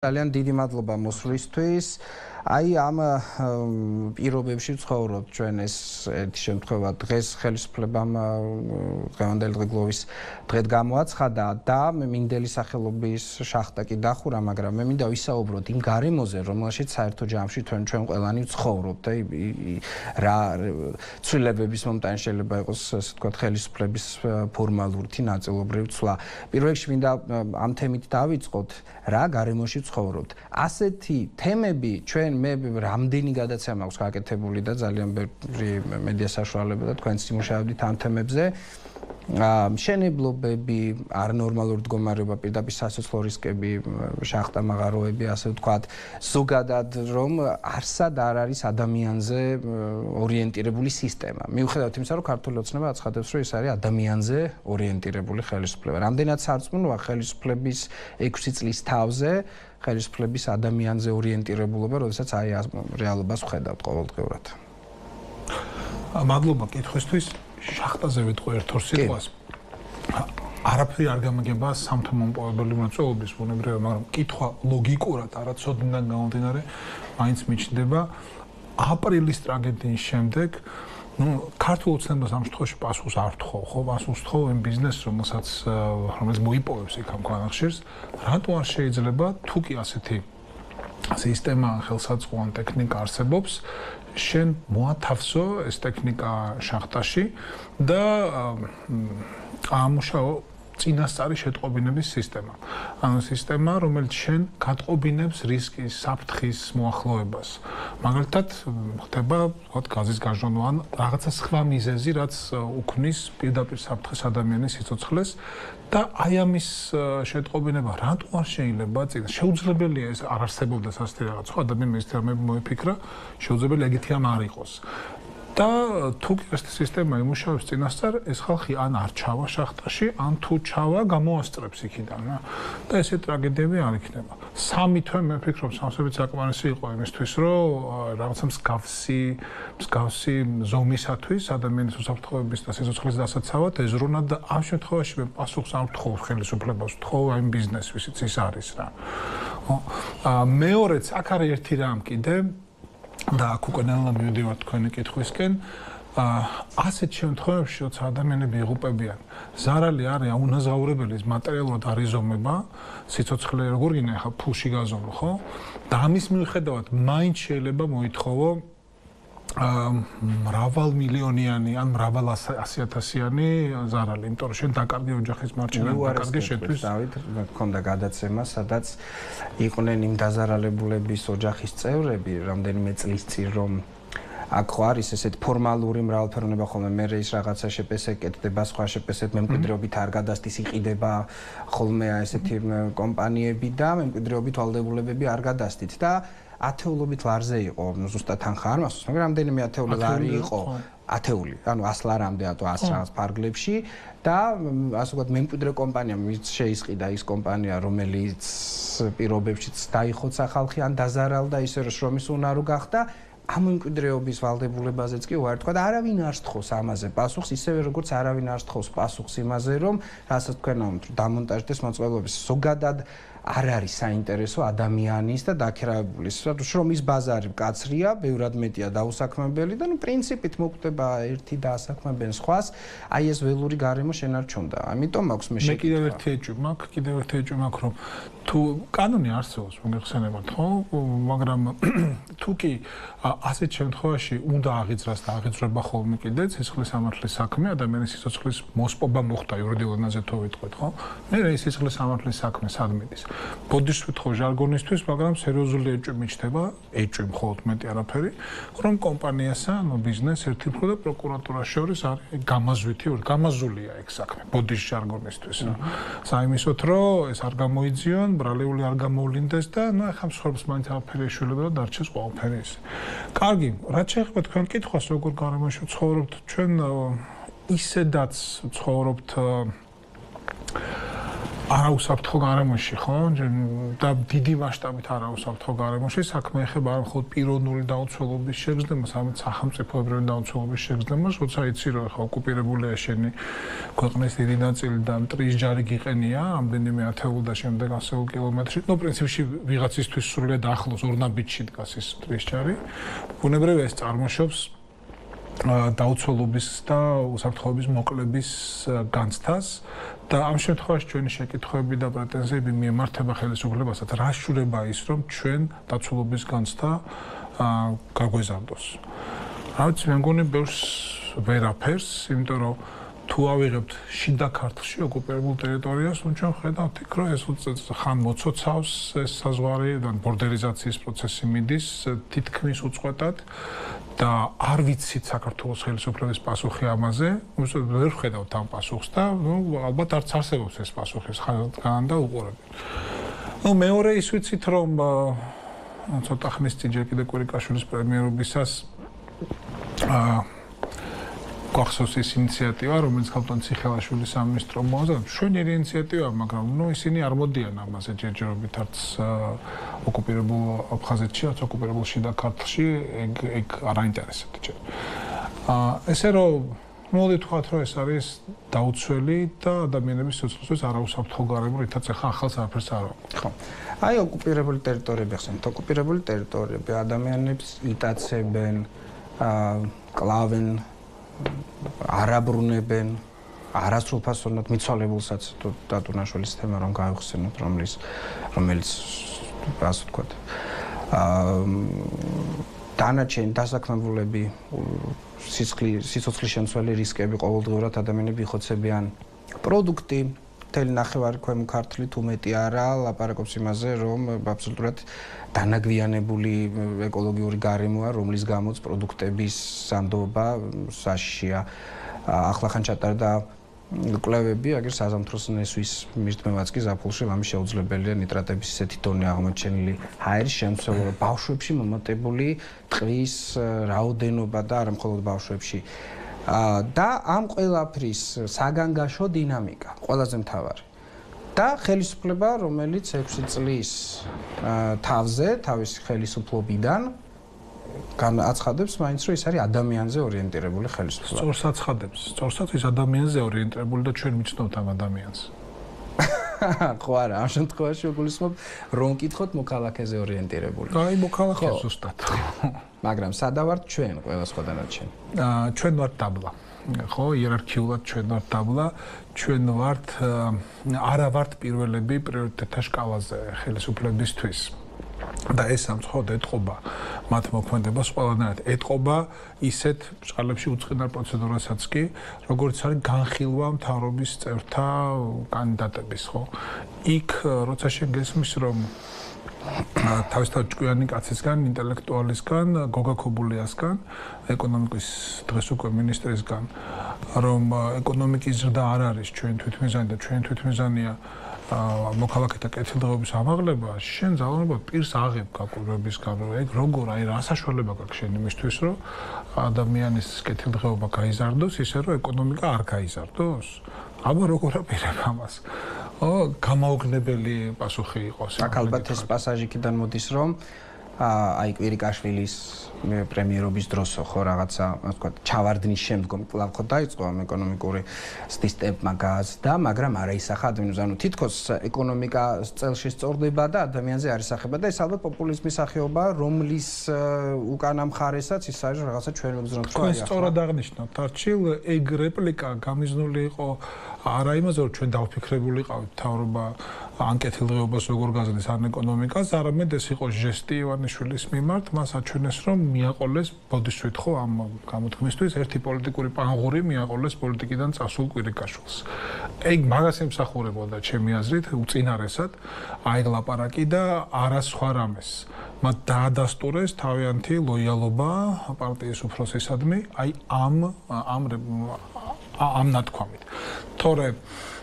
ძალიან დიდი მადლობა მოსვლისთვის. Აი ამ პირობებში ცხოვრობთ ჩვენ ეს ერთი შემთხვევა დღეს ხელისუფლებამ დღევანდელი დღეგლოვის დღედ გამოაცხადა და მინდელი სახელობის შახტა კი დახურა, მაგრამ მე მინდა ვისაუბროთ იმ გარემოზე, რომელშიც საერთო ჯამში ჩვენ ყველანი ვცხოვრობთ. რა ცვლილებების მომტანი შეიძლება იყოს, ასე ვთქვათ, ხელისუფლების ფორმალური თუ ნაწილობრივი ცვლა. პირველ რიგში მინდა ამ თემით დავიწყოთ, რა გარემოში ცხოვრობთ. ასეთი თემები ჩვენ მე რამდენი გადაცემა აქვს გაკეთებული და ძალიან ბევრი მედია საშუალება და თქვენც იმუშავებდით ამ თემებზე. მშენებლობები, არნორმალური მდგომარეობა, პირდაპირ სასიცოცხლო რისკები, შახტა მაღაროები, ასე ვთქვათ, ზოგადად რომ არსად არ არის ადამიანზე ორიენტირებული სისტემა. მიუხედავად იმისა, რომ ქართული ოცნება აცხადებს, რომ ეს არის ადამიანზე ორიენტირებული ხელისუფლება. რამდენად სარწმუნოა ხელისუფლების 6 წლის თავზე ხელისუფლების ადამიანზე ორიენტირებულობა, როდესაც აი ამ რეალობას ვხედავთ ყოველდღიურად. მადლობა კითხვისთვის. შახტაზე ვიტყვი ერთ-ორ სიტყვას. არაფერი არ გამაგება სამთო-მომპოვებელი მრეწველობის ბუნებრივია, მაგრამ კითხვა ლოგიკურად არაცოდნიდან გამომდინარე მაინც მიჩნდება აპრილის ტრაგედიის შემდეგ. ქართულ ოცნებას ამ შემთხვევაში პასუხს არ ვთხოვ, ხო, პასუხს ვთხოვ იმ ბიზნესს, რომელიც მოიპოვებს იქ ამ ქვანახშირს, რატო არ შეიძლება თუ კი ასეთი სისტემა ხელსაწყოა ტექნიკა არსებობს, შენ მოათავსო ეს ტექნიკა შახტაში და ამუშაო წინასწარი შეტყობინების სისტემა. ანუ სისტემა, რომელიც შენ გატყობინებს რისკის, საფრთხის მოახლოებას. მაგალითად, ხდება, ვთქვათ, გაზის გაჟონვა ან რაღაცა სხვა მიზეზი, რაც უქმნის პირდაპირ საფრთხეს ადამიანის სიცოცხლეს და აი ამის შეტყობინება რატო არ შეიძლება წინ? შეუძლებელია ეს არ არსებობდეს ასეთი რაღაც, ხო, ადამიანმა ეს თემები მოიფიქრა, შეუძლებელია ეგეთი ამ არ იყოს. და თუ კი ეს სისტემა იმუშავებს წინასწარ, ეს ხალხი ან არ ჩავა შახტაში, ან თუ ჩავა, გამოასწრებს იქიდან, და ესე ტრაგედიები არ იქნება. სამი თვე მე ვფიქრობ, სამსებით საკმარისი იყო იმისთვის, რომ რაღაცა მსგავსი ზომისათვის ადამიანის უსაფრთხოების და სიცოცხლის დასაცავად ეზრუნათ და ამ შემთხვევაში მე პასუხს არ ვთხოვ ხელისუფლებას, ვთხოვ აი ბიზნესს, ვისიც ის არის რა. მეორეც, აქ არის ერთი რამ კიდე და აქ უკვე ნელა მივდივარ თქვენი კითხვისკენ. ასეთ შემთხვევებში, როცა ადამიანები იღუპებიან, ზარალი არის აუნაზღაურებელი, მატერიალურად არ იზომება, სიცოცხლე როგორ გინდა ახლა ფულში გაზომო, ხო? და ამის მიუხედავად მაინც შეიძლება მოითხოვო მრავალ მილიონიანი ან მრავალ 100.000-იანი ზარალი, იმიტომ რომ შენ დაკარგი ოჯახის მარჩენა, დაკარგი შენთვის. დავით, მქონდა გადაცემა, სადაც იყვნენ იმ დაზარალებულების ოჯახის წევრები, რამდენიმე წლის წინ, რომ აქ ხო არის ესეთ ფორმალური მრავალფეროვნება ხოლმე, მე ის რაღაცა შეპესე კეთდება, სხვა შეპესე მემკვიდრეობით არ გადასდის, იყიდება ხოლმე ესეთი კომპანიები და მემკვიდრეობით ვალდებულებები არ გადასდით და ათეულობით ლარზე იყო, ზუსტად თანხა არ მახსოვს, მაგრამ რამდენიმე ათეული ლარი იყო, ათეული, ანუ 100 ლარამდე, ათო 100 რაღაც ფარგლებში და ასე ვთქვათ, მემკვიდრე კომპანია შეისყიდა ის კომპანია, რომელიც პირობებშიც დაიხოცა ხალხი ან დაზარალდა ისე რომ შრომის უნარო გახდა. ამ მემკვიდრეობის ვალდებულებაზეც კი ვარ თქვა და არავინ არ სთხოვს ამაზე პასუხს, ისევე როგორც არავინ არ სთხოვს პასუხს იმაზე, რომ რასაც თქვენ ამბობთ, დამონტაჟდეს მოწყობილობის. ზოგადად არ არის საინტერესო ადამიანის და დაქირავებულის, შრომის ბაზარი მკაცრია, ბევრად მეტია დაუსაქმებელი და პრინციპით მოკვდება ერთი და ასაქმებენ სხვას, აი ეს ველური გარემო შენარჩუნდა. ამიტომ აქვს მე კიდევ ერთი ეჭვი მაქვს, რომ თუ კანონი არსებობს, მოგეხსენებათ, ხო? მაგრამ თუ კი ასეთ შემთხვევაში უნდა აღიძრას და აღიძრება ხოლმე კიდე სიცოცხლის სამართლის საქმე, ადამიანის სიცოცხლის მოსპობა მოხდა იურიდიულ ენაზე თუ ვიტყვით, ხო? მე ეს სიცოცხლის სამართლის საქმე სად მიდის? ბოდიშს ვთხოვ ჟარგონისთვის, მაგრამ სერიოზული ეჭვი მიჩნდება, ეჭვი მხოლოდ მეტი არაფერი, რომ კომპანიასა, ბიზნესს ერთიფრო და პროკურატურას შორის არის გამაზულია ეგ საქმე, ბოდიშ ჟარგონისთვის. საიმისოთ, რომ ეს არ გამოიძიონ, ბრალეული არ გამოვლინდეს და ახლა მსხვერპლს მაინც არაფერი ეშველება და დარჩეს ყველაფერი ისე. კარგი, რაც შეეხება თქვენ კითხვას, როგორ გარემოში ცხოვრობთ, ჩვენ ისედაც ცხოვრობთ არაუსაფრთხო გარემოში, ხო? და დიდი მასშტაბით არაუსაფრთხო გარემოში საქმე ეხება არა მხოლოდ პიროვნული დაუცველობის შეგრძნებას, არამედ სახელმწიფოებრივი დაუცველობის შეგრძნებას, როცა იცი რომ ხო ოკუპირებულია შენი ქვეყნის დიდი ნაწილი და მტრის ჯარი გიყენია, ამდენიმე ათეულ და შემდეგ ასეულ კილომეტრში. ნუ პრინციპში ვიღაცისთვის სრულიად ახლოს ორნაბიტში დგას ეს მტრის ჯარი. ბუნებრივია ეს წარმოშობს დაუცველობის და უსაფრთხოების მოკლების განცდას და ამ შემთხვევაში ჩვენი შეკითხვები და პრეტენზიები მიემართება ხელისუფლებასაც, რა შურება ის რომ ჩვენ დაცულობის განცდა გაგვეზარდოს. რაც მე მგონი ბევრს ვერაფერს, იმიტომ რომ თუ ავიღებთ შიდა ქართლში ოკუპირებულ ტერიტორიას, ნუ ჩვენ ხედავთ იქ რომ ეს ხან მოცოცავს ეს საზღვარი და ბორდერიზაციის პროცესი მიდის თითქმის უწყვეტად და არ ვიცით საქართველოს ხელისუფლების პასუხი ამაზე, უბრალოდ ვერ ხედავთ ამ პასუხს და ნუ ალბათ არც არსებობს ეს პასუხი ხან და უყურებთ. ნუ მეორე ის ვიცით რომ ცოტა ხნის წინ ჯერ კიდე კვირიკაშვილის პრემიერობისას გახსოვს ის ინიციატივა, რომელიც ქალბატონ ციხელაშვილის სამინისტრო მოაწყდა, მშვენიერი ინიციატივა, მაგრამ ნუ ისინი არ მოდიან ამაზე ჯერჯერობით არც ოკუპირებულ აფხაზეთში, არც ოკუპირებულ შიდა ქართლში, ეგ არ აინტერესებთ ჯერ. ესე რომ მოდი თქვათ, რომ ეს არის დაუცველი და ადამიანების სიცოცხლისთვის არაუსაფრთხო გარემო, რითაც ახლა ახალს არაფერს არ აქვს. ხო. აი ოკუპირებული ტერიტორიები ხსენთ, ოკუპირებული ტერიტორიები ადამიანებს იტაცებენ, კლავენ, არაბრუნებენ, არასრულფასოვნად მიცვალებულსაც დატუნაშვილის თემა რომ გავიხსენოთ, რომელიც ასე ვთქვათ. დანარჩენი დასაქმებულები, სიცოცხლის შემცველი რისკები ყოველდღიურად ადამიანები იხოცებიან. პროდუქტი მთელი ნახევარი ქვემო ქართლი თუ მეტი არა ლაპარაკობს იმაზე, რომ აბსოლუტურად დანაგვიანებული ეკოლოგიური გარემოა, რომლის გამოც პროდუქტების სანდოობა საშიშია. ახლახან ჩატარდა კვლევები, აგერ საზამთროს ნესვის მირთმევაც კი ზაფხულში ამის შეუძლებელია ნიტრატების ისეთი დონე აღმოჩენილი ჰაერის შემცველობა ბავშვებში მომატებული ტყვის რაოდენობა და არა მხოლოდ ბავშვებში. და ამ ყველაფრის საგანგაშო დინამიკა ყველაზე მთავარი. და ხელისუფლება, რომელიც 6 წლის თავზე, თავის ხელისუფლებიდან აცხადებს მაინც რომ ის არის ადამიანზე ორიენტირებული ხელისუფლება. სწორს აცხადებს, სწორსაც ის ადამიანზე ორიენტირებული და ჩვენ მიცნობთ ამ ადამიანს. ხო არა, ამ შემთხვევაში უგულისხმობ რომ კითხოთ მოქალაქეზე ორიენტირებული. აი მოქალაქე ზუსტად. მაგრამ სადა ვართ ჩვენ ყველა სხვა დანარჩენი? ჩვენ ვართ დაბლა. ხო, იერარქიულად ჩვენ ვართ დაბლა, ჩვენ ვართ არა ვართ პირველები პრიორიტეტთა შკალაზე ხელისუფლებისთვის. და ეს სამწუხაროდ ეტყობა მათ მოქმედებას ყველანაირად. ეტყობა ისეთ ბრწყალებში უწყინარ პროცედურასაც კი, როგორც არის განხილვა მთავრობის წევრთა კანდიდატების, ხო? იქ როცა შენ გესმის რომ თავისთავად ჭკვიანი კაცისგან, ინტელექტუალისგან, გოგა ქობულიასგან, ეკონომიკის დღეს უკვე მინისტრისგან, რომ ეკონომიკის ზრდა არ არის ჩვენ თვითმიზანი და ჩვენ თვითმიზანია მოქალაქეთა კეთილდღეობის ამაღლება, შენ ძალიანობად პირს აღებ გაკვირვებისგან, რომ ეგ როგორ, აი რა საშუალება გაქვს შენ იმისთვის, რომ ადამიანის კეთილდღეობა გაიზარდოს, ისე რომ ეკონომიკა არ გაიზარდოს? აბა როგორ აპირებ ამას? გამაოგნებელი პასუხი იყოს. აქ ალბათ ეს პასაჟი კიდან მოდის, რომ აი კვირიკაშვილის პრემიერობის დროსო ხო რაღაცა, ასე ვთქვათ, ჩავარდნის შემდგომ კვლავ ხო დაიწყო ამ ეკონომიკური სისტემა გააზრდა, მაგრამ არა ისახა ადამიანს, ანუ თითქოს ეკონომიკა წელში სწორდება და ადამიანზე არ ისახება და ეს ალბათ პოპულიზმის სახეობა, რომლის უკანა მხარესაც ის არის რაღაცა ჩვენ მეგზნობთ რომ აი სწორად აღნიშნავთ, არჩილ ეგ რეპლიკა გამიზნული იყო არა იმაზე, რომ ჩვენ დავფიქრებული ყავით თავრობა ან კეთილდღეობას როგორ გაზრდის ან ეკონომიკას, არამედ ეს იყო ჟესტი ივანიშვილის მიმართ, მას აჩვენეს რომ მიაყოლეს ბოდისვით ხო ამ გამოთქმისთვის ერთი პოლიტიკური პანღური მიაყოლეს პოლიტიკიდან წასულ კვირიკაშვილს. ეგ მაგას ემსახურებოდა ჩემი აზრით უწინარესად აი ლაპარაკი და არა სხვა რამეს. მათ დაადასტურეს თავიანთი ლოიალობა პარტიის უფროსისადმი აი ამ ნათქვამით. თორე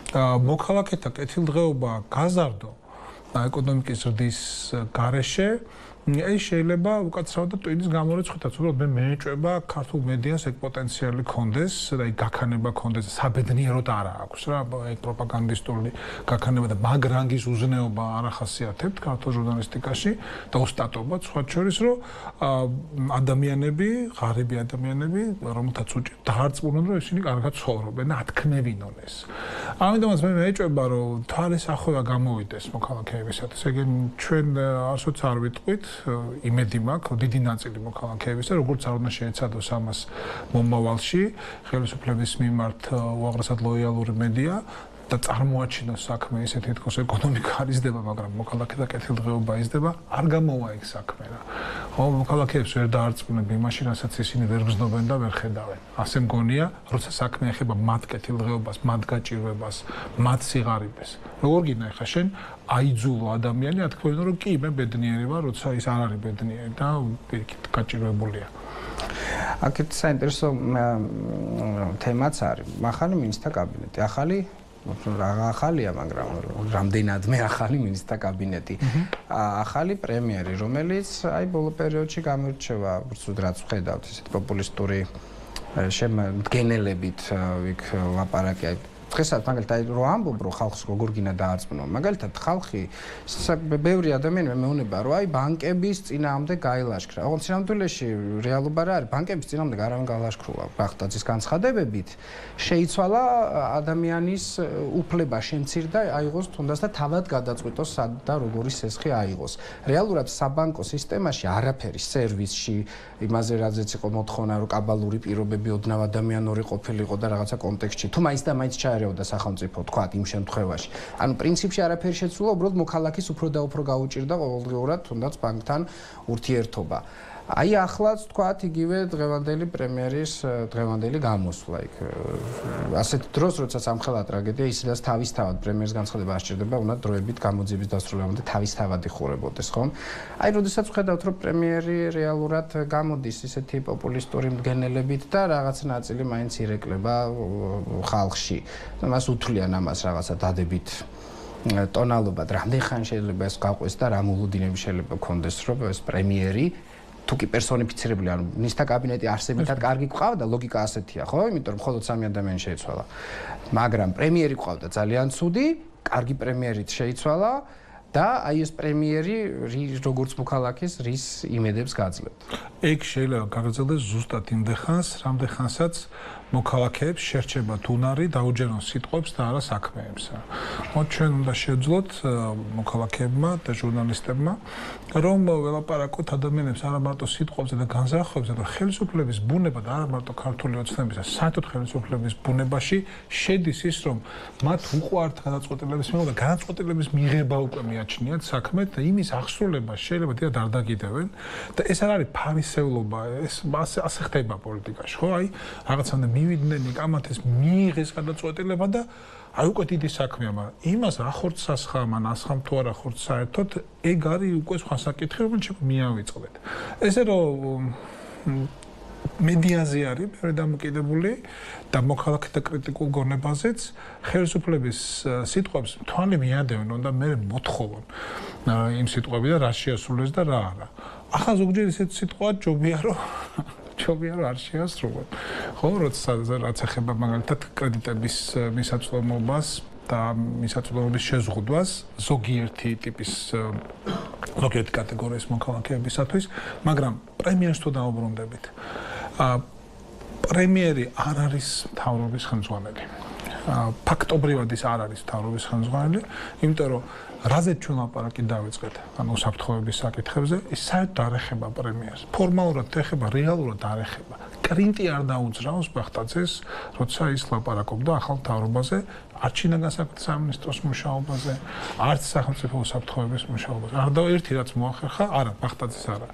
მოქალაქეთა კეთილდღეობა გაზარდო ეკონომიკის ზრდის გარეშე ეს შეიძლება უკაცრავად და ტვინის გამორიცხვითაც უბრალოდ მე მეეჭვება ქართულ მედიას ეგ პოტენციალი კონდეს და ეგ გაქანება კონდეს საბედნიეროდ არა აქვს რა ეგ პროპაგანდისტული გაქანება და მაგ რანგის უზნეობა არ ახასიათებთ ქართულ ჟურნალისტიკაში და ოსტატობა სხვა შორის რომ ადამიანები ღარიბი ადამიანები რომელთაც უჭირთ დაარწმუნონ რომ ისინი კარგად ცხოვრობენ და ათქმევინონ ეს ამიტომაც მე მეეჭვება რომ თვალის ახოვა გამოვიდეს მოქალაქეებისათვის ეგ ჩვენ არასოც არ ვიტყვით იმედი მაქვს დიდი ნაწილი მოქალაქეებისა როგორც არ უნდა შეეცადოს ამას მომავალში ხელისუფლების მიმართ უაღრესად ლოიალური მედია და წარმოაჩინოს საქმე ისეთი თქოს ეკონომიკა არ იზრდება მაგრამ მოქალაქეთა კეთილდღეობა იზრდება არ გამოვა ეგ საქმე რა ხო მოქალაქეებს ვერ დაარწმუნებ იმაში რასაც ისინი ვერ გრძნობენ და ვერ ხედავენ ასე მგონია როცა საქმე ეხება მათ კეთილდღეობას მათ გაჭირვებას მათ სიღარიბეს როგორ გინდა ხა შენ აიძულო ადამიანი ათქვენო რომ კი მე ბედნიერი ვარ როცა ის არ არის ბედნიერი და პირიქით გაჭირვებულია აქეთ საინტერესო თემაც არის მახალი მინისტრთა კაბინეტი ახალი ახალია მაგრამ რამდენადმე ახალი მინისტრთა კაბინეტი ახალი პრემიერი რომელიც აი ბოლო პერიოდში გამორჩევა რაც ვხედავთ ესეთ პოპულისტური შემდგენელებით იქ ლაპარაკი დღესაც მაგალითად რო ამბობ რომ ხალხს როგორ გინდა დაარწმუნო მაგალითად ხალხი ბევრი ადამიანი მეუბნება რომ აი ბანკების წინააღმდეგ გაილაშქრა ოღონდ სინამდვილეში რეალობა რა არის ბანკების წინააღმდეგ არავინ გაილაშქრულა ბახტაძის განცხადებებით შეიცვალა ადამიანის უფლება შემცირდა აიღოს თუნდაც და თავად გადაწყვიტოს სად და როგორი სესხი აიღოს რეალურად საბანკო სისტემაში არაფერი სერვისში იმაზე რაზეც იყო მოთხოვნა რომ კაბალური პირობები ოდნავ ადამიანური ყოფილიყო და რაღაცა კონტექსტში თუ მაინც და მაინც და სახელმწიფო თქვა იმ შემთხვევაში. ანუ პრინციპში არაფერი შეცვლა, უბრალოდ მოქალაქის უფრო და უფრო გაუჭირდა ყოველდღიურად თუნდაც ბანკთან ურთიერთობა. აი ახლაც თქვათ იგივე დღევანდელი პრემიერის დღევანდელი გამოსვლა იქ ასეთ დროს როცა სამხელა ტრაგედია ისედაც თავისთავად პრემიერის განცხადება არ სჭირდება უნდა დროებით გამოძიების დასრულებამდე თავისთავად იხურებოდეს ხომ აი როდესაც ვხედავთ რომ პრემიერი რეალურად გამოდის ისეთი პოპულისტური მდგენელებით და რაღაც ნაწილი მაინც ირეკლება ხალხში მას უთვლიან ამას რაღაცა დადებით ტონალობად რამდენ ხან შეიძლება ეს გაყვეს და რა მოლოდინები შეიძლება გქონდეს რომ ეს პრემიერი თუკი პერსონიფიცირებული ანუ მინისტრთა კაბინეტი არსებითად კარგი ყავდა ლოგიკა ასეთია ხო იმიტომ რომ მხოლოდ 3 ადამიანი შეიცვალა მაგრამ პრემიერი ყავდა ძალიან ცუდი კარგი პრემიერით შეიცვალა და აი ეს პრემიერი როგორც მოქალაქის რის იმედებს გაძლევთ ეგ შეიძლება გაგრძელდეს ზუსტად იმდეხანს რამდენხანსაც მოქალაქეებს შერჩებათ უნარი დაუჯერონ სიტყვებს და არა საქმეებს. მოდ ჩვენ უნდა შევძლოთ მოქალაქეებმა და ჟურნალისტებმა რომ ველაპარაკოთ ადამიანებს არა მარტო სიტყვებზე და განზრახვებზე, და ხელისუფლების ბუნება და არა მარტო ქართული ოცნების და საერთოდ ხელისუფლების ბუნებაში შედის ის რომ მათ უყვართ გადაწყვეტილების მიღება და გადაწყვეტილების მიღება უკვე მიაჩნიათ საქმე და იმის აღსრულება შეიძლება დიდად არ დაგიდევენ და ეს არ არის ფარისევლობა, ეს ასე ხდება პოლიტიკაში, ხო? აი რაღაცამდე მივიდნენ კამათეს მიიღეს გადაწყვეტილება და აი უკვე დიდი საქმეა, მაგრამ იმას რა ხორცსა მან ასხამ თუ არა ხორცს საერთოდ ეგ არის უკვე სხვა საკითხი, რომელიც მიავიწყდეთ. ესე რომ მედიაზე არის ბევრი დამოკიდებული და მოქალაქეთა კრიტიკულ გონებაზეც ხელისუფლების სიტყვებს თვალე მიადევენ, უნდა მე მოთხოვონ იმ სიტყვები და რა შეასრულეს და რა არა. ახლა ზოგჯერ ისეთ სიტყვა ჯობია რომ არ შეასრულონ. ხო, რაც ეხება მაგალითად კრედიტების მისაწვდომობას და მისაწვდომობის შეზღუდვას ზოგიერთი ტიპის ზოგიერთი კატეგორიის მოქალაქეებისათვის, მაგრამ პრემიერს თუ დაუბრუნდებით. პრემიერი არ არის მთავრობის ხელმძღვანელი. ფაქტობრივად ის არ არის მთავრობის ხელმძღვანელი, იმიტომ რომ რაზეც ჩვენ ლაპარაკი დავიწყეთ, ანუ უსაფრთხოების საკითხებზე, ის საერთოდ არ ეხება პრემიერს. ფორმალურად ეხება, რეალურად არ ეხება. კრინტი არ დაუძრავს ბახტაძეს, როცა ის ლაპარაკობდა ახალ მთავრობაზე, არც შინაგან საქმეთა სამინისტროს მუშაობაზე, არც სახელმწიფო უსაფრთხოების მუშაობაზე. არ და ერთი რაც მოახერხა, არა, ბახტაძეს არა.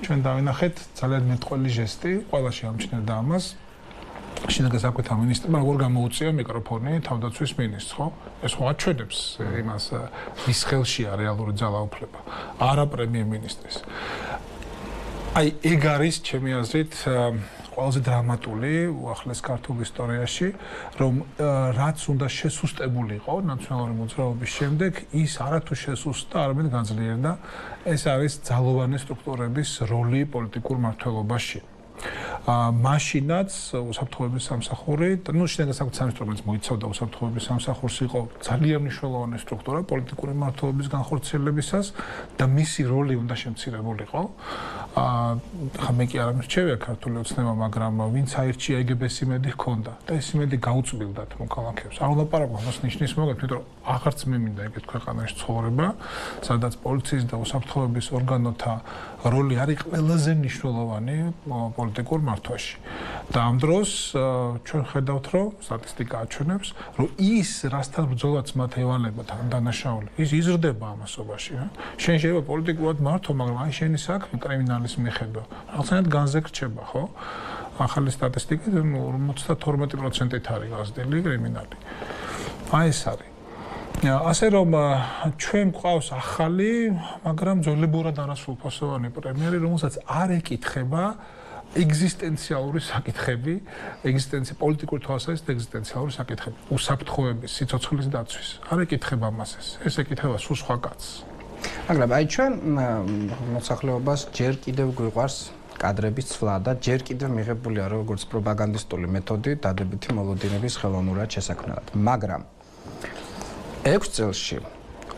ჩვენ დავინახეთ ძალიან მეტყველი ჟესტი, ყველაში ამჩნევდა ამას. შინაგან საქმეთა მინისტრმა როგორ გამოუწია მიკროფონი თავდაცვის მინისტრს, ხო? ეს ხო აჩვენებს იმას, ვის ხელშია რეალური ძალაუფლება, არა პრემიერ-მინისტრის. აი ეგ არის ჩემი აზრით ყველაზე დრამატული უახლეს ქართულ ისტორიაში, რომ რაც უნდა შესუსტებულიყო ნაციონალური მოძრაობის შემდეგ, ის არათუ შესუსტდა, არამედ განძლიერდა. ეს არის ძალოვანი სტრუქტურების როლი პოლიტიკურ მმართველობაში. მაშინაც უსაფრთხოების სამსახური, შინაგან საქმეთა სამინისტრო, რომელიც მოიცავდა უსაფრთხოების სამსახურს, იყო ძალიან მნიშვნელოვანი სტრუქტურა პოლიტიკური მმართველობის განხორციელებისას და მისი როლი უნდა შემცირებულიყო. ხა მე კი არ მირჩევია ქართული ოცნება, მაგრამ ვინც აირჩია ეგ-ს იმედი ჰქონდა და ეს იმედი გაუწბილდათ მოქალაქეებს. არ ვლაპარაკობ ამას ნიშნის მოგეთ, იმიტომ რომ აღარც მე მინდა ეგეთ ქვეყანაში ცხოვრება, სადაც პოლიციის და უსაფრთხოების ორგანოთა როლი არის ყველაზე მნიშვნელოვანი პოლიტიკურ მართვაში. და ამ დროს ჩვენ ხედავთ, რომ სტატისტიკა აჩვენებს, რომ ის რასთან ბრძოლაც მათ ევალებათ დანაშაული, ის იზრდება ამასობაში. შენ შეიძლება პოლიტიკურად მართო, მაგრამ აი შენი საქმე კრიმინალის მიხედვა რაღაცნაირად განზე გრჩება, ხო? ახალი სტატისტიკით 52%-ით არის გაზრდილი კრიმინალი. აი ეს არის. ასე რომ ჩვენ გვყავს ახალი, მაგრამ ძველებურად არასრულფასოვანი პრემიერი, რომელსაც არ ეკითხება ეგზისტენციალური საკითხები, პოლიტიკური თვალსაზრისით ეგზისტენციალური საკითხები, უსაფრთხოების, სიცოცხლის დაცვის. არ ეკითხება მას ეს. ეს ეკითხება სულ სხვა კაცს. მაგრამ აი ჩვენ მოსახლეობას ჯერ კიდევ გვიყვარს კადრების ცვლა და ჯერ კიდევ მიღებული არის როგორც პროპაგანდისტული მეთოდი დადებითი მოლოდინების ხელოვნურად შესაქმნელად. მაგრამ 6 წელში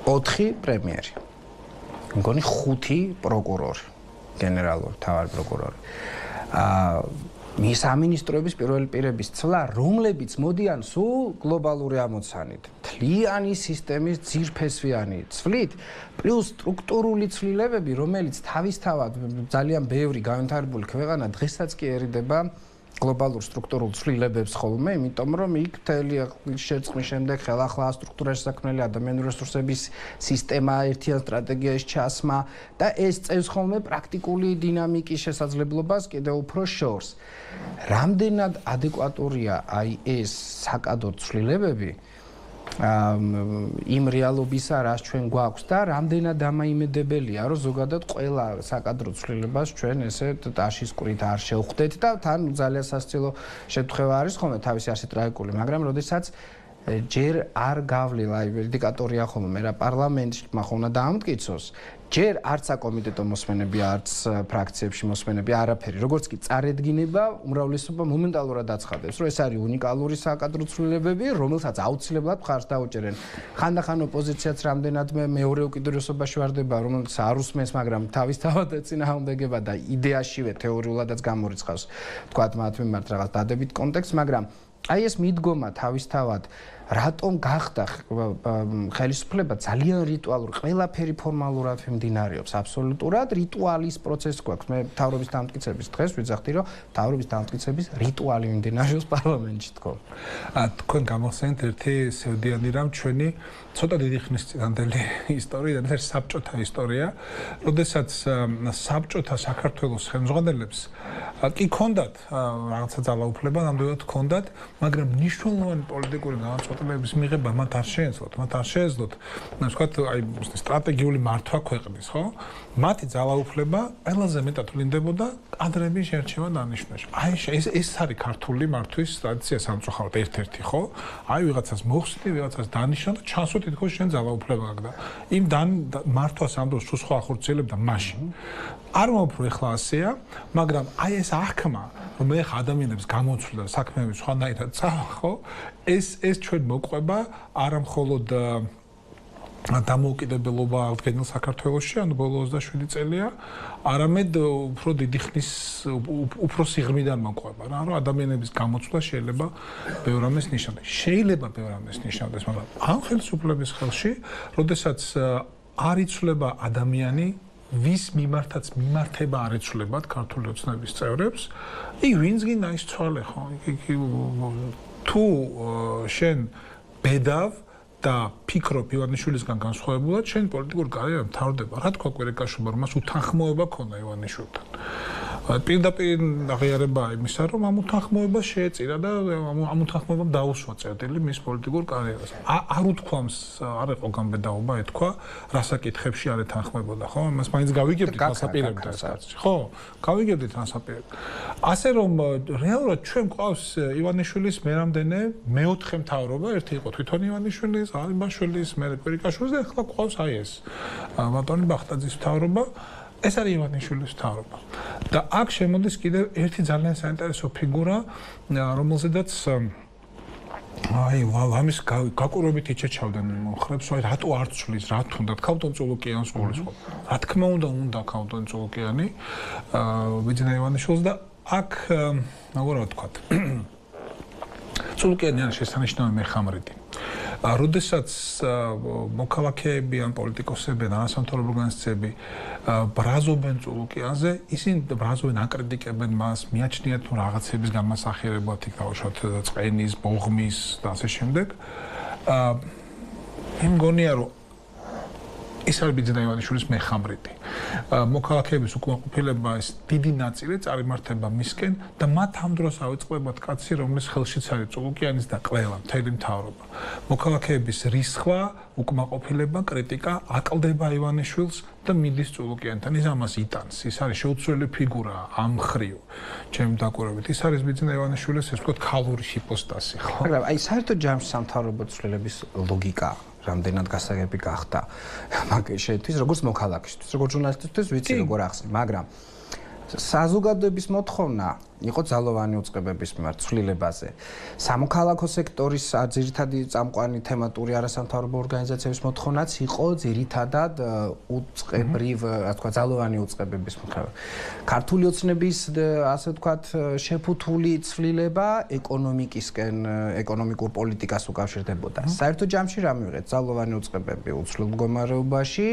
4 პრემიერი. მგონი 5 პროკურორი, გენერალური თავარი პროკურორი. სამინისტროების პირველი პირების ცვლა, რომლებიც მოდიან სულ გლობალური ამოცანით, მთლიანი სისტემის ძირფესვიანი ცვლით, პლუს სტრუქტურული ცვლილებები, რომელიც თავისთავად ძალიან ბევრი განვითარებული ქვეყანა დღესაც კი ერიდება გლობალურ სტრუქტურულ ცვლილებებს ხოლმე, იმიტომ რომ იქ მთელი შერწყმის შემდეგ ხელახლა სტრუქტურაში საქმნელი ადამიანური რესურსების სისტემა ერთიან სტრატეგიაში ჩასმა და ეს წევს ხოლმე პრაქტიკული დინამიკის შესაძლებლობას კიდევ უფრო შორს. რამდენად ადეკვატურია აი ეს საკადრო ცვლილებები იმ რეალობისა, რაც ჩვენ გვაქვს და რამდენად დამაიმედებელია, რომ ზოგადად ყველა საკადრო ცვლილებას ჩვენ ესე ტაშის ყვრით არ შევხვდეთ და თან ძალიან სასწილო შემთხვევა არის ხოლმე თავისი ასე ტრაგიკული, მაგრამ როდესაც ჯერ არ გავლილ, აი ინდიკატორია ხოლმე რა პარლამენტში ხმა უნდა დაამტკიცოს, ჯერ არც საკომიტეტო მოსმენები, არც ფრაქციებში მოსმენები, არაფერი. როგორც კი წარედგინება, უმრავლესობა მომენტალურად აცხადებს, რომ ეს არის უნიკალური საკადრო ცვლილებები, რომელსაც აუცილებლად მხარს დაუჭერენ. ხანდახან ოპოზიციაც რამდენადმე მეორე უკიდურესობაში ვარდება, რომელიც არ უსმენს, მაგრამ თავისთავად ეწინააღმდეგება და იდეაშივე თეორიულადაც გამორიცხავს, თქვათ მათ მიმართ რაღაც დადებით კონტექსტს, მაგრამ აი ეს მიდგომა თავისთავად რატომ გახდა ხელისუფლება ძალიან რიტუალური, ყველაფერი ფორმალურად მიმდინარეობს, აბსოლუტურად რიტუალის პროცესი გვაქვს. მე მთავრობის დამტკიცების დღეს ვიძახდი, რომ მთავრობის დამტკიცების რიტუალი მიმდინარეობს პარლამენტში თქო. თქვენ გამახსენეთ ერთი სევდიანი რამ ჩვენი ცოტა დიდი ხნის წინანდელი ისტორია, ეს საბჭოთა ისტორია, როდესაც საბჭოთა საქართველოს ხელმძღვანელებს კი ქონდათ რაღაცა ძალაუფლება, ნამდვილად ქონდათ, მაგრამ მნიშვნელოვანი პოლიტიკური განწყობილების მიღება მათ არ შეეძლოთ, ასე ვთქვათ, აი სტრატეგიული მართვა ქვეყნის, ხო? მათი ძალაუფლება ყველაზე მეტად ვლინდებოდა კადრების შერჩევა დანიშვნაში. აი ეს არის ქართული მართვის ტრადიცია სამწუხაროდ ერთ-ერთი, ხო? აი ვიღაცას მოხსნი, ვიღაცას დანიშნო და ჩასვით თქოს შენ ძალაუფლება აქვს და იმ მართვას ამ დროს სულ სხვა ახორციელებდა მაშინ. არ მომფრო ეხლა ასეა, მაგრამ აი ეს აღქმა, რომ ეხლა ადამიანებს გამოცვლა საქმეები სხვანაირად წავა, ხო? ეს ჩვენ მოყვება არა მხოლოდ დამოუკიდებლობა აღდგენილ საქართველოში, ანუ ბოლო 27 წელია, არამედ უფრო დიდი ხნის უფრო სიღრმიდან მოყვება, რა, რომ ადამიანების გამოცვლა შეიძლება ბევრ რამეს ნიშნავდეს. შეიძლება ბევრ რამეს ნიშნავდეს, მაგრამ ამ ხელისუფლების ხელში, როდესაც არ იცვლება ადამიანი, ვის მიმართაც მიმართება არ იცვლებათ ქართული ოცნების წევრებს, იქ ვინც გინდა ის ცვალე, ხო? თუ შენ ბედავ და ფიქრობ ივანიშვილისგან განსხვავებულად, შენ პოლიტიკურ კარიერა მთავრდება. რა თქვა კვირიკაშვილმა, რომ მას უთანხმოება ქონდა ივანიშვილთან. პირდაპირ აღიარება იმისა, რომ ამ უთანხმოებას შეეწირა და ამ უთანხმოებამ დაუსვა წერტილი მის პოლიტიკურ კარიერას. არ უთქვამს, არ იყო გამბედაობა ეთქვა, რასაკითხებში არ ეთანხმებოდა, ხო? მას მაინც გავიგებდით რასაპირებდა ეს კაცი, ხო? გავიგებდით რასაპირებდა. ასე რომ რეალურად ჩვენ გვყავს ივანიშვილის მერამდენე მეოთხე მთავრობა, ერთი იყო თვითონ ივანიშვილის, ღარიბაშვილის, მერე კვირიკაშვილის და ახლა გვყავს აი ეს ბატონი ბახტაძის მთავრობა. ეს არის ივანიშვილის მთავრობა. და აქ შემოდის კიდევ ერთი ძალიან საინტერესო ფიგურა, რომელზედაც აი ამის გაკურებით იჩეჩავდნენ მომხრებს, აი რატო არ ცვლის, რა თუნდაც ქავტონ წულუკიანს გულისხმობ. რა თქმა უნდა ქავტონ წულუკიანი ბიძინა ივანიშვილს და აქ როგორ ვთქვათ წულუკიანი არის შესანიშნავი მეხამრიდი. როდესაც მოქალაქეები ან პოლიტიკოსები ან არასამთავრობო ორგანიზაციები ბრაზობენ წულუკიანზე, ისინი ბრაზობენ, აკრიტიკებენ მას, მიაჩნიათ თუ რაღაცების გამასახიერებლად იქ დავუშვათ წყენის, ბოღმის და ასე შემდეგ. იმ გონია რომ ეს არის ბიძინა ივანიშვილის მეხამრიდი. მოქალაქეების უკმაყოფილება ეს დიდი ნაწილი წარიმართება მისკენ და მათ ამ დროს ავიწყდებათ კაცი, რომლის ხელშიც არის წულუკიანის და ყველა მთელი მთავრობა. მოქალაქეების რისხვა, უკმაყოფილება, კრიტიკა აკლდება ივანიშვილს და მიდის წულუკიანთან. ის ამას იტანს. ის არის შეუცვლელი ფიგურა ამ მხრივ. ჩემი დაკვირვებით ის არის ბიძინა ივანიშვილის ეს ვთქვათ ქალური ჰიპოსტასი, ხო? მაგრამ აი საერთოდ ჯამში სამთავრობო ცვლილების ლოგიკა რამდენად გასაგები გახდა მაგ შეთვის როგორც მოქალაქისთვის, როგორც ჟურნალისტისთვის ვიცი როგორ ახსნი, მაგრამ საზოგადოების მოთხოვნა იყო ძალოვანი უწყებების მიმართ ცვლილებაზე. სამოქალაქო სექტორის ძირითადი წამყვანი თემატური არასამთავრობო ორგანიზაციების მოთხოვნაც იყო ძირითადად უწყებრივ, რა თქვა, ძალოვანი უწყებების მხრივ. ქართული ოცნების, ასე ვთქვათ, შეფუთული ცვლილება ეკონომიკისკენ, ეკონომიკურ პოლიტიკას უკავშირდებოდა. საერთო ჯამში რა მივიღეთ? ძალოვანი უწყებები უცვლელ მდგომარეობაში,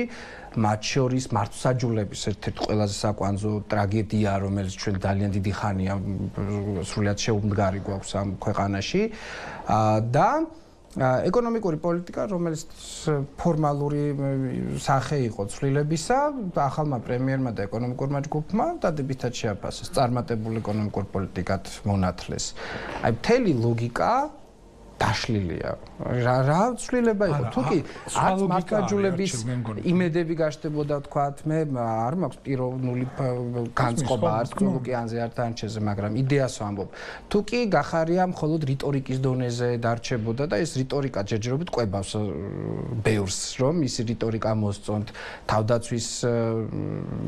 მათ შორის მართლმსაჯულების ერთ-ერთი ყველაზე საკვანძო ტრაგედია, რომელიც ჩვენ ძალიან დიდი ხანია სრულიად შეუმდგარი გვაქვს ამ ქვეყანაში და ეკონომიკური პოლიტიკა, რომელიც ფორმალური სახე იყო ცვლილებისა, ახალმა პრემიერმა და ეკონომიკურმა ჯგუფმა დადებითად შეაფასეს, წარმატებულ ეკონომიკურ პოლიტიკად მონათლეს. აი მთელი ლოგიკა დაშლილია. რა ცვლილება იყო? თუკი არც მართლმსაჯულების იმედები გაშდებოდა, თქვათ, მე არ მაქვს პიროვნული განწყობა არც წულუკიანზე, არც ანჩეზე, მაგრამ იდეას ვამბობ. თუკი გახარია მხოლოდ რიტორიკის დონეზე დარჩებოდა და ეს რიტორიკა ჯერჯერობით კვებავს ბევრს, რომ ის რიტორიკა მოსწონთ, თავდაცვის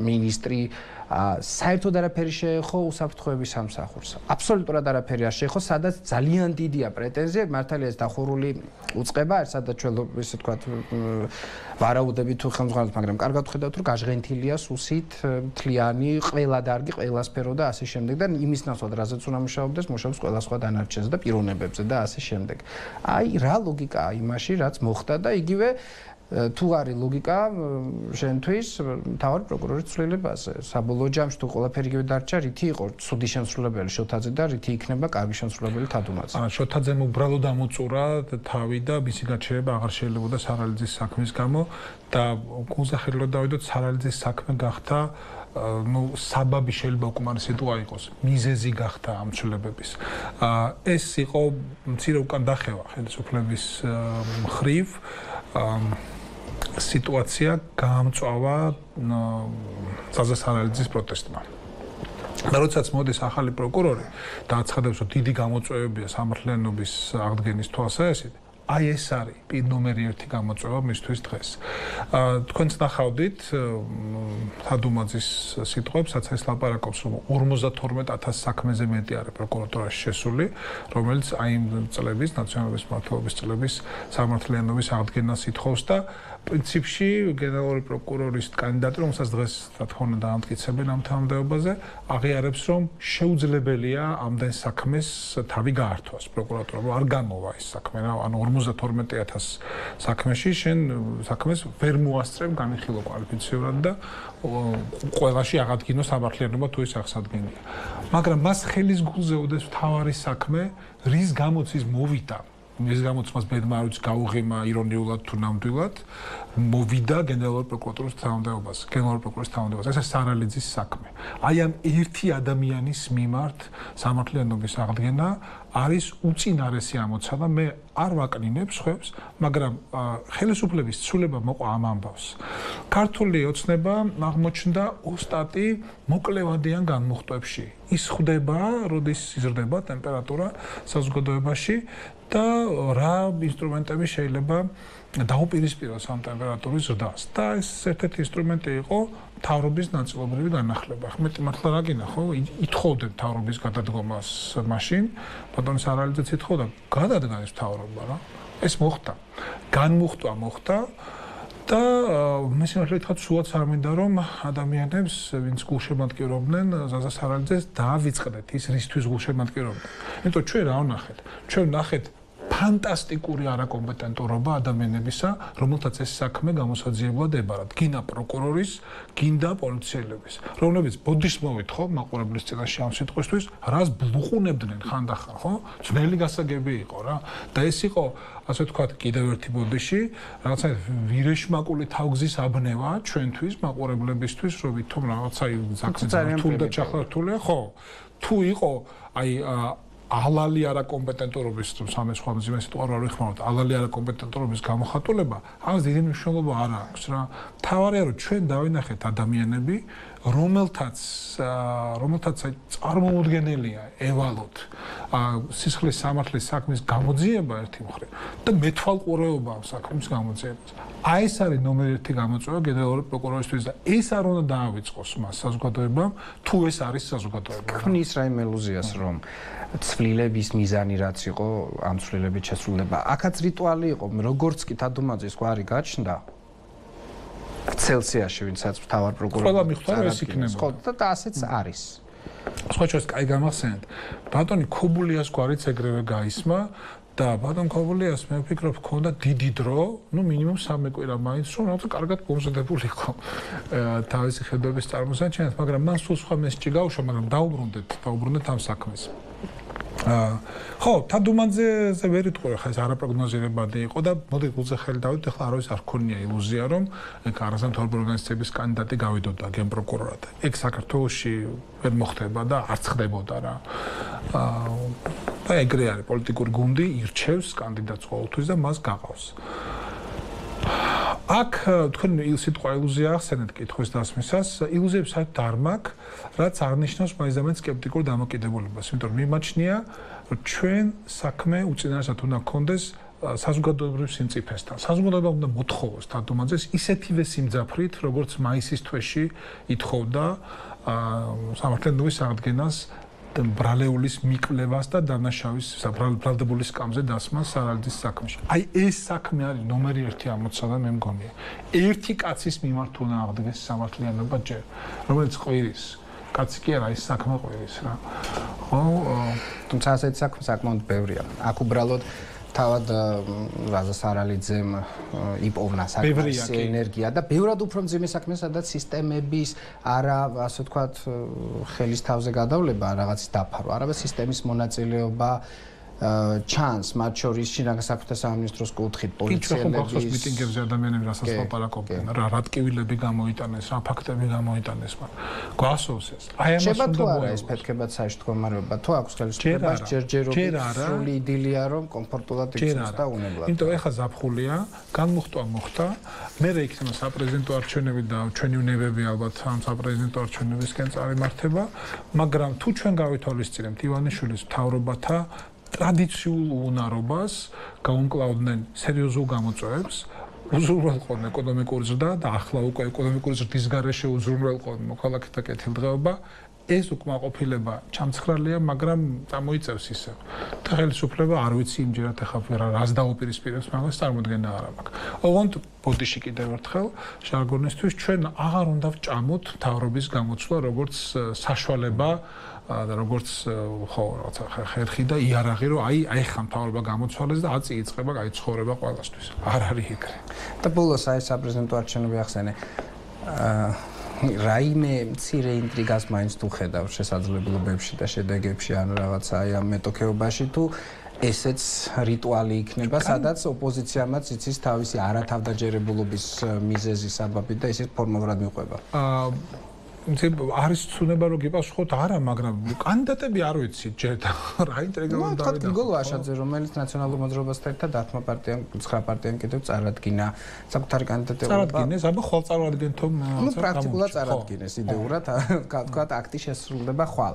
მინისტრი საერთოდ არაფერი შეეხო უსაფრთხოების სამსახურს. აბსოლუტურად არაფერი არ შეეხო, სადაც ძალიან დიდია პრეტენზია, მართალია ეს დახურული უწყება, სადაც ჩვენ ისე ვთქვათ ვარაუდებით თუ ხელმძღვანელობთ, მაგრამ კარგად ვხედავთ, რომ გაჟღენთილია სუსით, მთლიანი, ყველა დარგი, ყველა სფერო და ასე შემდეგ და იმის ნაცვლად, რაზეც უნდა მუშაობდეს, მუშაობს ყველა სხვა დანარჩენზე და პიროვნებებზე და ასე შემდეგ. აი რა ლოგიკაა იმაში, რაც მოხდა და იგივე თუ არის ლოგიკა შენთვის მთავარი პროკურორის ცვლილებაზე. საბოლოო ჯამში თუ ყველაფერი იგივე დარჩა, რითი იყო ცუდი შემსრულებელი შოთაძე და რითი იქნება კარგი შემსრულებელი თადუმაძე. შოთაძემ უბრალოდ ამოწურა თავი და მისი გაჩერება აღარ შეიძლებოდა სარალიძის საქმის გამო და გულზახილოდ დავიდოთ სარალიძის საქმე გახდა საბაბი შეიძლება უკმარისი თუ არ იყოს, მიზეზი გახდა ამ ცვლილებების. ეს იყო მცირე უკან დახევა ხელისუფლების მხრივ სიტუაცია გაამწვავა საზასარალიძის პროტესტმა. და როდესაც მოდის ახალი პროკურორი და აცხადებს, რომ დიდი გამოწვევებია სამართლიანობის აღდგენის თვალსაზრისით, აი ეს არის ნომერი 1 გამოწვევა მისთვის დღეს. თქვენც ნახავდით თადუმაძის სიტყვებს, რაც ეს ლაპარაკობს, რომ 52000 საქმეზე მეტი არის პროკურატურაში შესული, რომელიც აი იმ წლების ნაციონალების მმართველობის წლების სამართლიანობის აღდგენას ითხოვს და პრინციპში გენერალური პროკურორის კანდიდატი, რომელსაც დღეს რა თქმა უნდა დაამტკიცებენ ამ თანამდებობაზე, აღიარებს, რომ შეუძლებელია ამდენ საქმეს თავი გაართვას პროკურატურამ, რომ არ გამოვა ეს საქმე, ანუ 52000 საქმეში შენ საქმეს ვერ მოასწრებ განიხილო კვალიფიციურად და ყველაში აღადგინო სამართლიანობა თუ ის აღსადგენია. მაგრამ მას ხელის გულზე უდეს მთავარი საქმე, რის გამოც ის მოვიდა ეს გამოცმას ბედმარიც გაუღიმა ირონიულად თუ ნამდვილად მოვიდა გენერალური პროკურატურის თანამდებობას. ეს სარალიძის საქმე. აი ამ ერთი ადამიანის მიმართ სამართლიანობის აღდგენა არის უწინარესი ამოცანა. მე არ ვაკნინებ სხვებს, მაგრამ ხელისუფლების ცვლილება მოყვა ამ ამბავს. ქართული ოცნება აღმოჩნდა ოსტატი მოკლევადიან განმუხტვებში. ის ხვდება, როდის იზრდება ტემპერატურა საზოგადოებაში და რა ინსტრუმენტები შეიძლება დაუპირისპიროს ამ ტემპერატურის ზრდას. და ეს ერთ-ერთი ინსტრუმენტი იყო მთავრობის ნაწილობრივი განახლება. მეტი მართლა რა გინდა, ხო? ითხოვდნენ მთავრობის გადადგომას მაშინ, ბატონი სარალიძეც ითხოვდა, გადადგა ეს მთავრობა რა. ეს მოხდა. განმუხტვა მოხდა და მე სიმართლე ვთქვათ, სულაც არ მინდა რომ ადამიანებს, ვინც გულშემატკივრობდნენ ზაზა სარალიძეს, დაავიწყდეთ ის რისთვის გულშემატკივრობდნენ. იმიტომ ჩვენ რა ვნახეთ? ჩვენ ვნახეთ ფანტასტიკური არაკომპეტენტურობა ადამიანებისა, რომელთაც ეს საქმე გამოსაძიებლად ებარათ. გინდა პროკურორის, გინდა პოლიციელების, რომლებიც ბოდიშს მოვითხოვ მაყურებლის წინაშე ამ სიტყვისთვის, რას ბლუყუნებდნენ ხანდახან, ხო? ძნელი გასაგები იყო რა. და ეს იყო, ასე ვთქვათ, კიდევ ერთი ბოდიში, რაღაცა ვირეშმაკული თავგზის აბნევა ჩვენთვის, მაყურებლებისთვის, რომ ვითომ რაღაცა საქმე რთული და ჩახლართულია, ხო? თუ იყო, აი ალალი არაკომპეტენტურობის თუ სამე სხვა მძიმე სიტყვა არ ვიხმაროთ ალალი არაკომპეტენტურობის გამოხატულება ამას დიდი მნიშვნელობა არ აქვს რა თავარია რომ ჩვენ დავინახეთ ადამიანები რომელთაც წარმოუდგენელია ევალოთ სისხლის სამართლის საქმის გამოძიება ერთი მხრივ და მეთვალყურეობა ამ საქმის გამოძიებას აი ეს არის ნომერ 1 გამოწვევა გენერალური პროკურორისთვის და ეს არ უნდა დაავიწყოს მას საზოგადოებამ თუ ეს არის საზოგადოება ქმნის რაიმე ილუზიას რომ ცვლილების მიზანი რაც იყო ამ ცვლილებით შესრულება. აქაც რიტუალი იყო, როგორც კი თადუმაძის გვარი გაჩნდა ცელსიაში, ვინცაც მთავარ პროკურორს. ყველა მიხვდა რომ ეს იქნება. ხო, და ასეც არის. სხვა ჩვენს კაი გამახსენეთ. ბატონი ქობულიას გვარიც ეგრევე გაისმა და ბატონ ქობულიას მე ვფიქრობ ჰქონდა დიდი დრო, ну მინიმუმ 3 კვირა მაინც რომ რაღაცა კარგად მომზადებულიყო თავისი ხედვების წარმოსაჩენად, მაგრამ მან სულ სხვა მესიჯი გაუშვა, მაგრამ დაუბრუნდეთ ამ საქმეს. ხო, თადუმაძეზე ვერ იტყვი, ხა ეს არაპროგნოზირებადი იყო და მოდი გულზე ხელი დავით, ახლა არავის არ ქონია ილუზია, რომ ეგ არასამთავრობო ორგანიზაციების კანდიდატი გავიდოდა გენპროკურორად. ეგ საქართველოში ვერ მოხდება და არც ხდებოდა რა. და ეგრე არის პოლიტიკური გუნდი ირჩევს კანდიდატს ყოველთვის და მას გაყავს. აქ თქვენ სიტყვა ილუზია ახსენეთ კითხვის დასმისას, ილუზიებს საერთოდ არ მაქვს, რაც აღნიშნავს მაინც სკეპტიკურ დამოკიდებულებას, იმიტომ რომ მიმაჩნია, რომ ჩვენ საქმე უწინარესად უნდა გქონდეს საზოგადოებრივ სიმწიფესთან. საზოგადოება უნდა მოთხოვოს თადუმაძეს ისეთივე სიმძაფრით, როგორც მაისის თვეში ითხოვდა სამართლიანობის აღდგენას ბრალეულის მიკვლევას და დანაშავის ბრალდებული სკამზე დასმას სარალიძის საქმეში. აი ეს საქმე არის ნომერი 1 ამოცანა მე მგონია. ერთი კაცის მიმართ უნდა აღდგეს სამართლიანობა ჯერ, რომელიც ყვირის. კაცი კი არა, ეს საქმე ყვირის რა. ხო, თუმცა ასეთი საქმე საკმაოდ ბევრია. აქ უბრალოდ თავად ზაზა სარალიძემ იპოვნა საკმარის ენერგია და ბევრად უფრო მძიმე საქმე, სადაც სისტემების არა, ასე ვთქვათ, ხელის თავზე გადავლება, რაღაცის დაფარო, არამედ სისტემის მონაწილეობა ჩანს, მათ შორის შინაგან საქმეთა სამინისტროს კუთხით პოლიციელების მიტინგებზე ადამიანები რასაც ლაპარაკობდნენ, რა ტკივილები გამოიტანეს, რა ფაქტები გამოიტანეს, მაგრამ გვასოვს ეს. აი ამას უნდა მოეწყო ეს ფეთქებად საერთო მდგომარეობა, თუ აქვს ხელისუფლებას ჯერჯერობით სრული იდილია, რომ კომფორტულად იქცეს და უნებლად. იმიტომ ეხა ზაფხულია, განმუხტვა მოხდა, მე იქნება საპრეზიდენტო არჩევნები და ჩვენი უნებები ალბათ ამ საპრეზიდენტო არჩევნებისკენ წარიმართება, მაგრამ თუ ჩვენ გავითვალისწინებთ ივანიშვილის მთავრობათა ტრადიციულ უნარობას გაუმკლავდნენ სერიოზულ გამოწვევებს, უზრუნველყოდნენ ეკონომიკური ზრდა და ახლა უკვე ეკონომიკური ზრდის გარეშე უზრუნველყოდნენ მოქალაქეთა კეთილდღეობა. ეს უკმაყოფილება ჩამცხრალია, მაგრამ წამოიწევს ისევ. და ხელისუფლება არ ვიცი იმჯერად ახლა რას დაუპირისპირებს, მაგრამ წარმოდგენა არ მაქვს. ოღონდ ბოდიში კიდევ ერთხელ ჟარგონისთვის ჩვენ აღარ უნდა ვჭამოთ მთავრობის გამოცვლა როგორც საშუალება და როგორც ხო რაღაცა ხერხი და იარაღი რომ აი ხა მთავრობა გამოცვალეს და აწი იწყება კაი ცხოვრება ყველასთვის. არ არის ეგრე. და ბოლოს აი საპრეზიდენტო არჩევნები ახსენე. რაიმე მცირე ინტრიგას მაინც თუ ხედავ შესაძლებლობებში და შედეგებში ან რაღაცა აი ამ მეტოქეობაში თუ ესეც რიტუალი იქნება, სადაც ოპოზიციამაც იცის თავისი არათავდაჯერებულობის მიზეზი საბაბი და ისიც ფორმალურად მიყვება. არის ცუნება რომ გიპასუხოთ არა, მაგრამ კანდიდატები არ ვიცით ჯერ და რა ინტრიგავენ დავით. გრიგოლ ვაშაძე, რომელიც ნაციონალურ მოძრაობასთან ერთად 10 პარტიამ, 9 პარტიამ კიდევ წარადგინა საკუთარი კანდიდატურობა. წარადგინეს, აბა ხვალ წარადგენ თომ პრაქტიკულად წარადგინეს იდეურად, თქვათ აქტი შესრულდება ხვალ.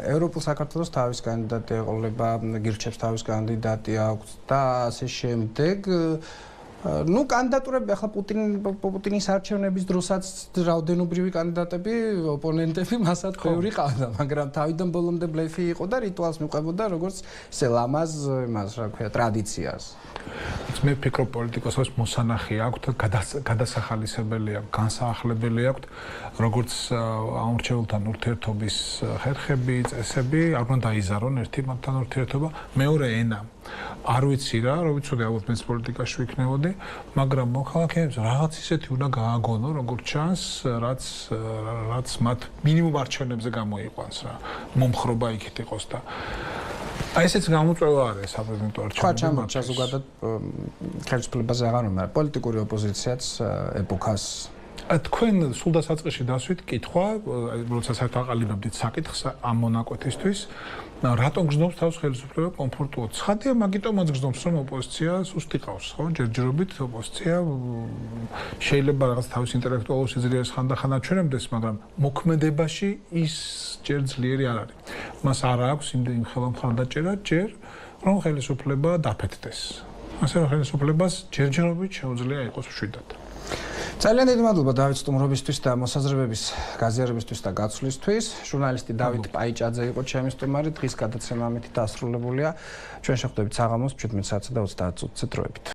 ევროპულ საქართველოს თავის კანდიდატი ეყოლება, გირჩევს თავის კანდიდატი აქვს და ასე შემდეგ. Ну, კანდიდატურები ახლა პუტინის არჩევნების დროსაც რაოდენობრივი კანდიდატები, ოპონენტები მასად ბევრი ყავდა, მაგრამ თავიდან ბოლომდე ბლეფი იყო და რიტუალს მიყვებოდა როგორც ლამაზ, იმას რა ქვია, ტრადიციას. მე ვფიქრობ პოლიტიკოსებს მოსანახი აქვთ, გადასახალისებელი აქვს, განსაახლებელი აქვთ, როგორც ამორჩეულთან ურთიერთობის ხერხები, წესები, არ უნდა დაიზარონ ერთი მათთან ურთიერთობა, მეორე ენა. არ ვიცი რა, რო ვიცოდი ალბათ მეც პოლიტიკაში ვიქნებოდი, მაგრამ მოქალაქეებს რაღაც ისეთი უნდა გააგონო, როგორც ჩანს, რაც მათ მინიმუმ არჩევნებზე გამოიყვანს რა. მომხრობა იქით იყოს და აი ესეც გამოწვევა არის საპრეზიდენტო არჩევნებში. ხა ზოგადად ხელისუფლებაზე აღარ ვიმარ, პოლიტიკური ოპოზიციაც ეპოქას თქვენ სულ დასაწყისში დასვით კითხვა, როცა საერთოდ საკითხს ამ მონაკვეთისთვის, რატომ გრძნობს თავს ხელისუფლება კომფორტულად? ცხადია, მაგიტომაც გრძნობს, რომ ოპოზიცია სუსტი ყავს, ხო? ჯერჯერობით ოპოზიცია შეიძლება რაღაც თავის ინტელექტუალურ სიძლიერეს ხანდახან აჩვენებდეს, მაგრამ მოქმედებაში ის ჯერ ძლიერი არ არის. მას არ აქვს იმ ხელმხალდაჭერა ჯერ, რომ ხელისუფლება დაფეთდეს. ასე რომ ხელისუფლებას ჯერჯერობით შეუძლია იყოს მშვიდად. ძალიან დიდი მადლობა დავით სტუმრობისთვის და მოსაზრებების გაზიარებისთვის და გაცვლისთვის. ჟურნალისტი დავით პაიჭაძე იყო ჩემი სტუმარი. დღის გადაცემა ამით დასრულებულია. ჩვენ შევხვდებით საღამოს 17:30 და 30 წუთზე დროებით.